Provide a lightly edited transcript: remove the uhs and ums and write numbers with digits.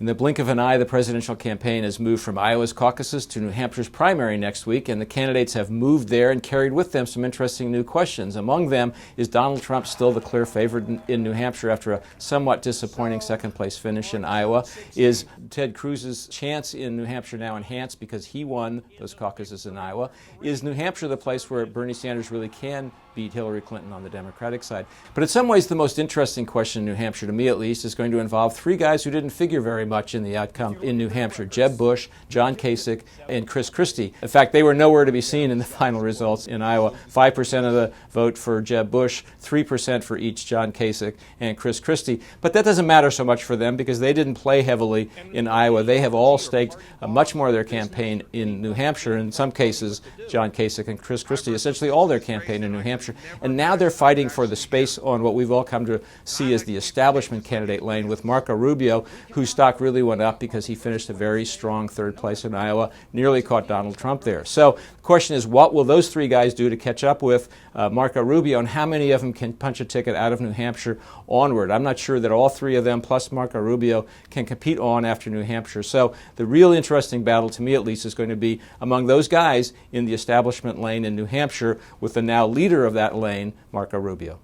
In the blink of an eye, the presidential campaign has moved from Iowa's caucuses to New Hampshire's primary next week, and the candidates have moved there and carried with them some interesting new questions. Among them, is Donald Trump still the clear favorite in New Hampshire after a somewhat disappointing second-place finish in Iowa? Is Ted Cruz's chance in New Hampshire now enhanced because he won those caucuses in Iowa? Is New Hampshire the place where Bernie Sanders really can beat Hillary Clinton on the Democratic side? But in some ways, the most interesting question in New Hampshire, to me at least, is going to involve three guys who didn't figure very much in the outcome in New Hampshire: Jeb Bush, John Kasich, and Chris Christie. In fact, they were nowhere to be seen in the final results in Iowa. 5% of the vote for Jeb Bush, 3% for each John Kasich and Chris Christie. But that doesn't matter so much for them because they didn't play heavily in Iowa. They have all staked much more of their campaign in New Hampshire. In some cases, John Kasich and Chris Christie, essentially all their campaign in New Hampshire. And now they're fighting for the space on what we've all come to see as the establishment candidate lane with Marco Rubio, whose stock really went up because he finished a very strong third place in Iowa, nearly caught Donald Trump there. So the question is, what will those three guys do to catch up with Marco Rubio, and how many of them can punch a ticket out of New Hampshire onward? I'm not sure that all three of them, plus Marco Rubio, can compete on after New Hampshire. So the real interesting battle, to me at least, is going to be among those guys in the establishment lane in New Hampshire, with the now leader of that lane, Marco Rubio.